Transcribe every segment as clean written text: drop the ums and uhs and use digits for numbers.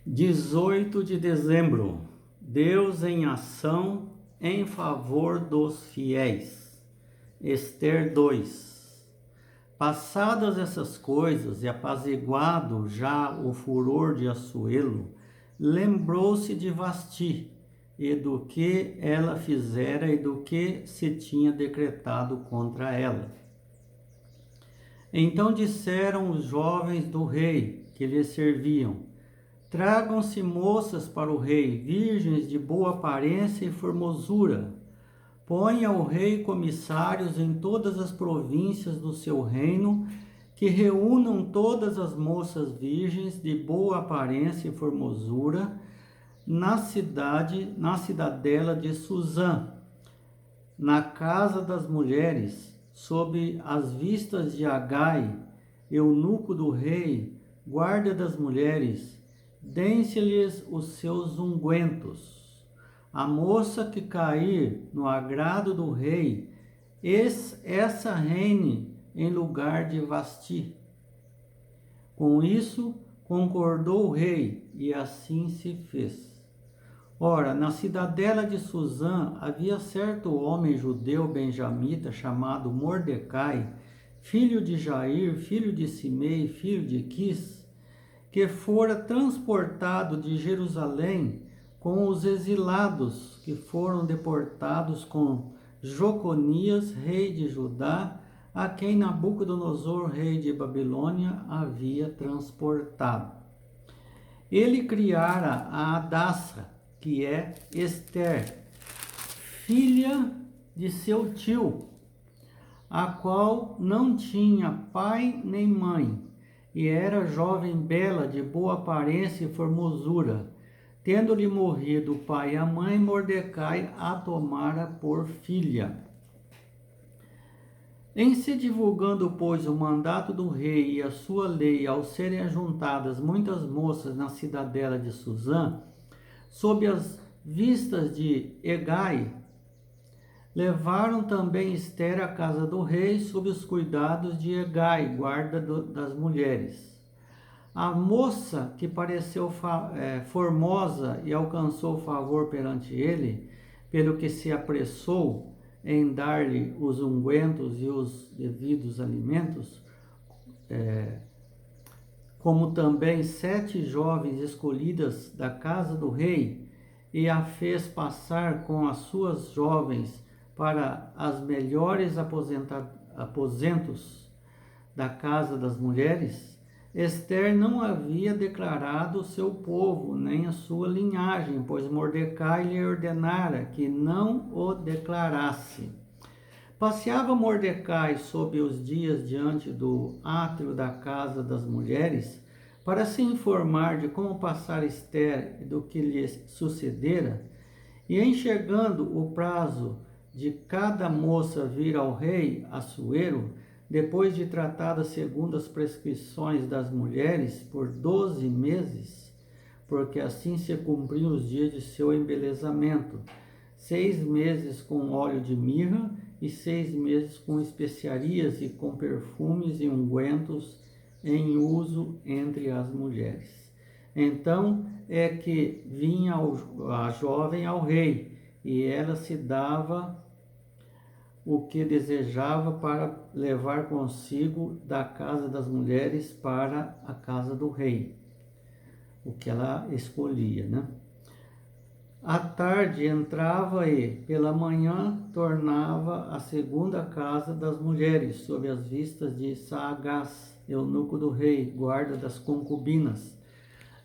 18 de dezembro, Deus em ação em favor dos fiéis. Ester 2. Passadas essas coisas e apaziguado já o furor de Assuero, lembrou-se de Vasti e do que ela fizera e do que se tinha decretado contra ela. Então disseram os jovens do rei que lhe serviam: tragam-se moças para o rei, virgens de boa aparência e formosura. Ponha o rei comissários em todas as províncias do seu reino, que reúnam todas as moças virgens de boa aparência e formosura na cidadela de Suzã, na casa das mulheres, sob as vistas de Agai, eunuco do rei, guarda das mulheres. Dêem-se-lhes os seus ungüentos. A moça que cair no agrado do rei, essa reine em lugar de Vasti. Com isso concordou o rei, e assim se fez. Ora, na cidadela de Suzã havia certo homem judeu benjamita chamado Mordecai, filho de Jair, filho de Simei, filho de Quis, que fora transportado de Jerusalém com os exilados que foram deportados com Joconias, rei de Judá, a quem Nabucodonosor, rei de Babilônia, havia transportado. Ele criara a Hadassa, que é Ester, filha de seu tio, a qual não tinha pai nem mãe, e era jovem bela, de boa aparência e formosura. Tendo-lhe morrido o pai e a mãe, Mordecai a tomara por filha. Em se divulgando, pois, o mandato do rei e a sua lei, ao serem ajuntadas muitas moças na cidadela de Suzã, sob as vistas de Hegai, levaram também Ester à casa do rei, sob os cuidados de Hegai, guarda das mulheres. A moça, que pareceu formosa e alcançou favor perante ele, pelo que se apressou em dar-lhe os ungüentos e os devidos alimentos, como também 7 jovens escolhidas da casa do rei, e a fez passar com as suas jovens para as melhores aposentos da casa das mulheres. Ester não havia declarado o seu povo, nem a sua linhagem, pois Mordecai lhe ordenara que não o declarasse. Passeava Mordecai sob os dias diante do átrio da casa das mulheres, para se informar de como passara Ester e do que lhe sucedera, e enxergando o prazo de cada moça vir ao rei Assuero, depois de tratada segundo as prescrições das mulheres, por 12 meses, porque assim se cumpriam os dias de seu embelezamento, 6 meses com óleo de mirra e 6 meses com especiarias e com perfumes e ungüentos em uso entre as mulheres. Então é que vinha a jovem ao rei, e ela se dava o que desejava para levar consigo da casa das mulheres para a casa do rei, o que ela escolhia, né? À tarde entrava e, pela manhã, tornava à segunda casa das mulheres, sob as vistas de Saagás, eunuco do rei, guarda das concubinas.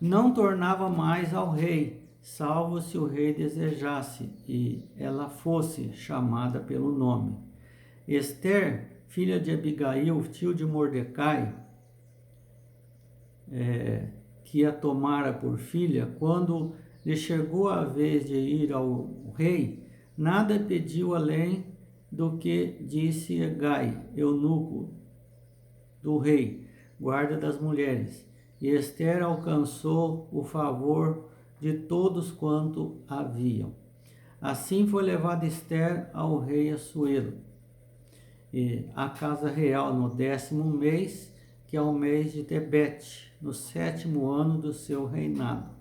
Não tornava mais ao rei, salvo se o rei desejasse, e ela fosse chamada pelo nome. Ester, filha de Abigail, tio de Mordecai, que a tomara por filha, quando lhe chegou a vez de ir ao rei, nada pediu além do que disse Hegai, eunuco do rei, guarda das mulheres. E Ester alcançou o favor de todos quanto haviam. Assim foi levada Ester ao rei Assuero, e à casa real no 10º mês, que é o mês de Tebete, no 7º ano do seu reinado.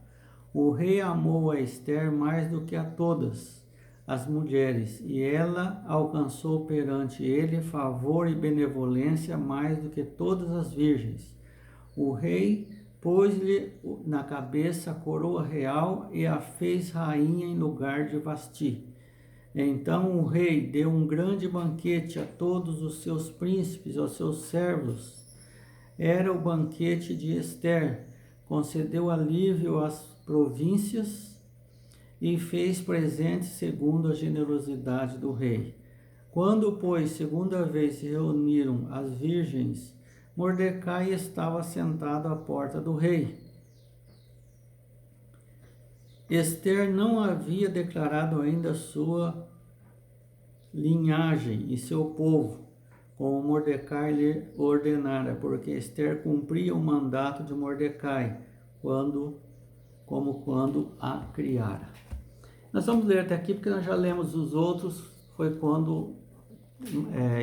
O rei amou a Ester mais do que a todas as mulheres, e ela alcançou perante ele favor e benevolência mais do que todas as virgens. O rei pôs-lhe na cabeça a coroa real e a fez rainha em lugar de Vasti. Então o rei deu um grande banquete a todos os seus príncipes, aos seus servos. Era o banquete de Ester. Concedeu alívio às províncias e fez presentes segundo a generosidade do rei. Quando, pois, segunda vez se reuniram as virgens, Mordecai estava sentado à porta do rei. Ester não havia declarado ainda sua linhagem e seu povo, como Mordecai lhe ordenara, porque Ester cumpria o mandato de Mordecai, como quando a criara. Nós vamos ler até aqui, porque nós já lemos os outros, foi quando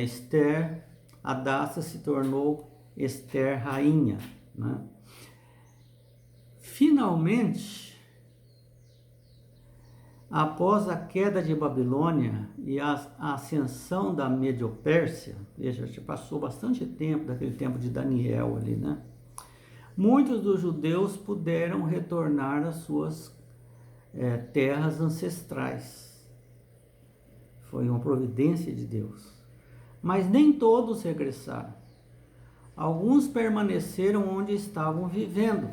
Ester, Hadassa se tornou Ester rainha, né? Finalmente, após a queda de Babilônia e a ascensão da Medo-Pérsia, veja, já passou bastante tempo, daquele tempo de Daniel ali, né? Muitos dos judeus puderam retornar às suas terras ancestrais. Foi uma providência de Deus. Mas nem todos regressaram. Alguns permaneceram onde estavam vivendo.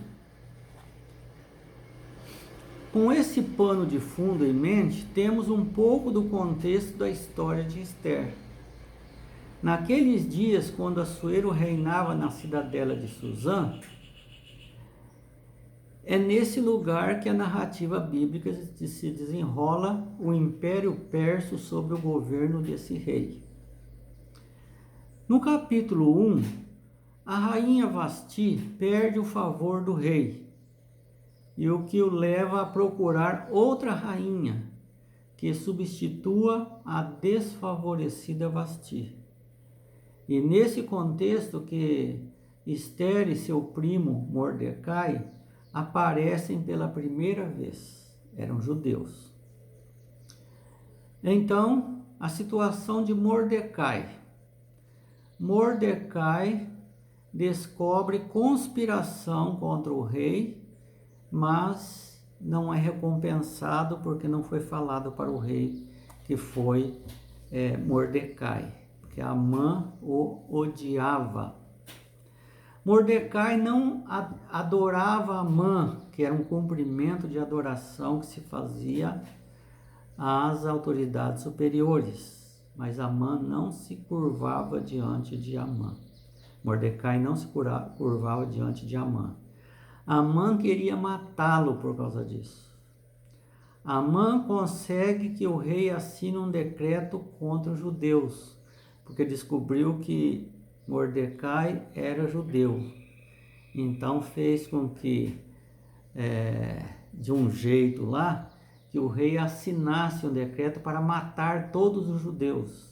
Com esse pano de fundo em mente, temos um pouco do contexto da história de Ester. Naqueles dias, quando Assuero reinava na cidadela de Suzã, é nesse lugar que a narrativa bíblica se desenrola o Império Persa sob o governo desse rei. No capítulo 1, a rainha Vasti perde o favor do rei, e o que o leva a procurar outra rainha que substitua a desfavorecida Vasti. E nesse contexto que Ester e seu primo Mordecai aparecem pela primeira vez. Eram judeus. Então, a situação de Mordecai. Mordecai descobre conspiração contra o rei, mas não é recompensado porque não foi falado para o rei que foi Mordecai, porque Amã o odiava. Mordecai não adorava Amã, que era um cumprimento de adoração que se fazia às autoridades superiores, mas Amã não se curvava diante de Amã. Mordecai não se curvava diante de Amã. Amã queria matá-lo por causa disso. Amã consegue que o rei assine um decreto contra os judeus, porque descobriu que Mordecai era judeu. Então fez com que, de um jeito lá, que o rei assinasse um decreto para matar todos os judeus.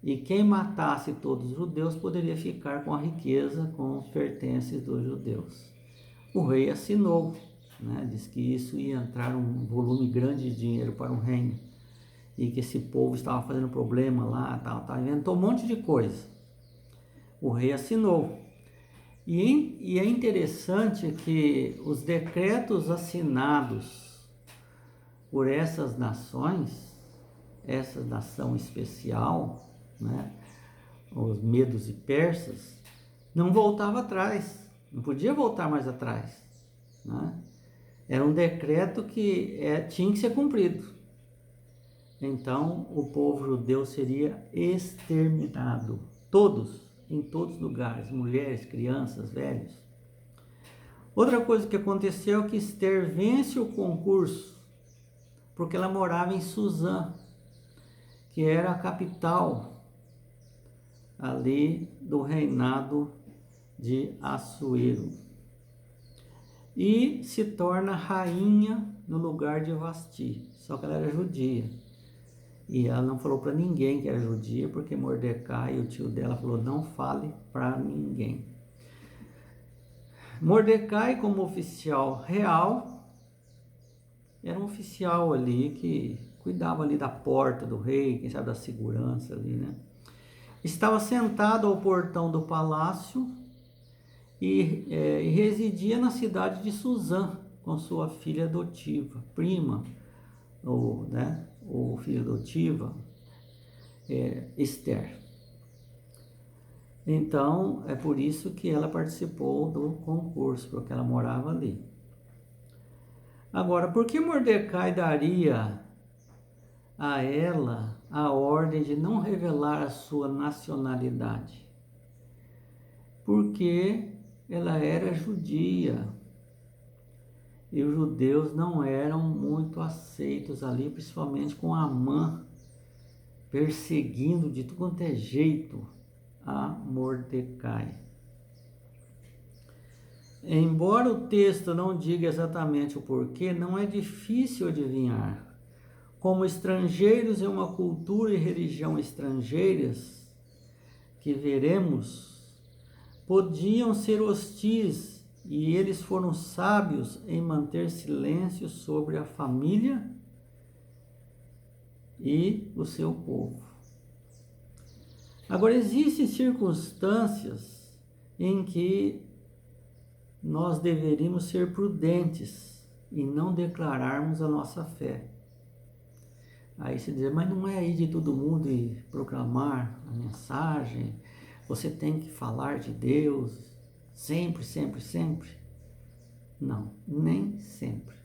E quem matasse todos os judeus poderia ficar com a riqueza, com os pertences dos judeus. O rei assinou, né? Diz que isso ia entrar um volume grande de dinheiro para o reino, e que esse povo estava fazendo problema lá, tal, inventou um monte de coisa. O rei assinou. E é interessante que os decretos assinados por essas nações, essa nação especial, né, os medos e persas, não voltava atrás, não podia voltar mais atrás, né? Era um decreto que tinha que ser cumprido. Então o povo judeu seria exterminado, todos, em todos os lugares, mulheres, crianças, velhos. Outra coisa que aconteceu é que Ester vence o concurso, porque ela morava em Suzã, que era a capital ali do reinado de Assuero, e se torna rainha no lugar de Vasti, só que ela era judia. E ela não falou para ninguém que era judia, porque Mordecai, o tio dela, falou: não fale para ninguém. Mordecai, como oficial real, era um oficial ali que cuidava ali da porta do rei, quem sabe da segurança ali, né? Estava sentado ao portão do palácio e residia na cidade de Suzã com sua filha adotiva, prima, ou filha adotiva, Esther. Então, é por isso que ela participou do concurso, porque ela morava ali. Agora, por que Mordecai daria a ela a ordem de não revelar a sua nacionalidade? Porque ela era judia e os judeus não eram muito aceitos ali, principalmente com Amã perseguindo de tudo quanto é jeito a Mordecai. Embora o texto não diga exatamente o porquê, não é difícil adivinhar. Como estrangeiros em uma cultura e religião estrangeiras, que veremos, podiam ser hostis e eles foram sábios em manter silêncio sobre a família e o seu povo. Agora, existem circunstâncias em que nós deveríamos ser prudentes e não declararmos a nossa fé. Aí você diz, mas não é ir de todo mundo e proclamar a mensagem, você tem que falar de Deus sempre, sempre, sempre. Não, nem sempre.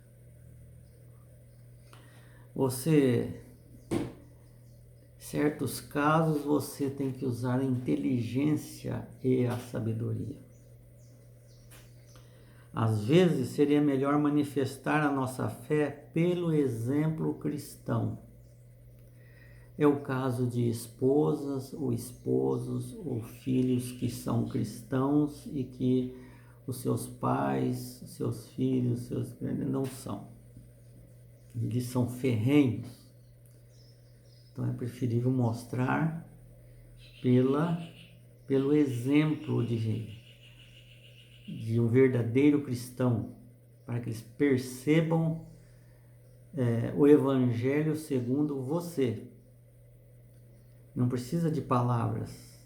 Certos casos você tem que usar a inteligência e a sabedoria. Às vezes seria melhor manifestar a nossa fé pelo exemplo cristão. É o caso de esposas ou esposos ou filhos que são cristãos e que os seus pais, os seus filhos, não são. Eles são ferrenhos. Então é preferível mostrar pelo exemplo de um verdadeiro cristão, para que eles percebam o evangelho segundo você. Não precisa de palavras,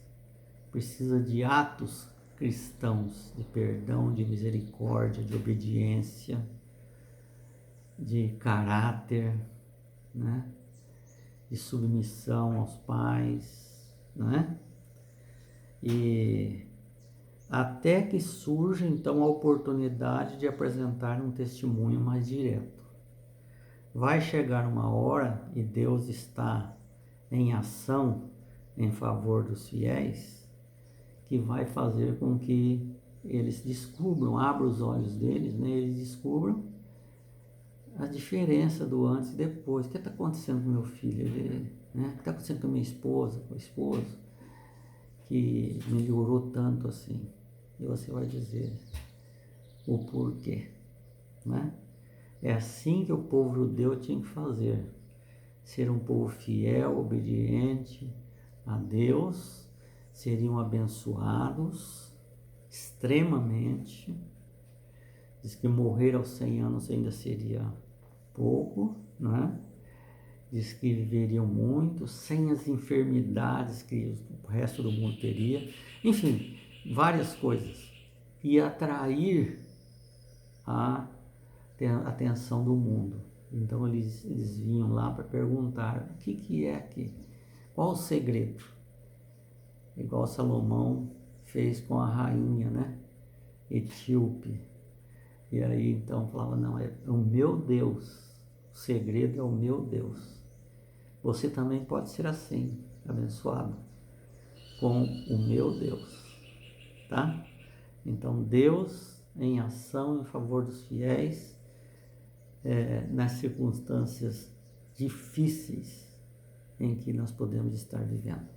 precisa de atos cristãos, de perdão, de misericórdia, de obediência, de caráter, né? De submissão aos pais, né? E até que surja então a oportunidade de apresentar um testemunho mais direto. Vai chegar uma hora e Deus está em ação em favor dos fiéis, que vai fazer com que eles descubram, abra os olhos deles, né? Eles descubram a diferença do antes e depois. O que está acontecendo com meu filho? O que está acontecendo com a minha esposa, com o esposo, que melhorou tanto assim? E você vai dizer o porquê, né? É assim que o povo judeu tinha que fazer. Ser um povo fiel, obediente a Deus, seriam abençoados extremamente. Diz que morrer aos 100 anos ainda seria pouco, né? Diz que viveriam muito, sem as enfermidades que o resto do mundo teria. Enfim, várias coisas. E atrair a atenção do mundo. Então eles vinham lá para perguntar o que é aqui, qual o segredo? Igual Salomão fez com a rainha, né? Etíope. E aí então falava, não, é o meu Deus, o segredo é o meu Deus. Você também pode ser assim, abençoado com o meu Deus, tá? Então Deus em ação em favor dos fiéis, nas circunstâncias difíceis em que nós podemos estar vivendo.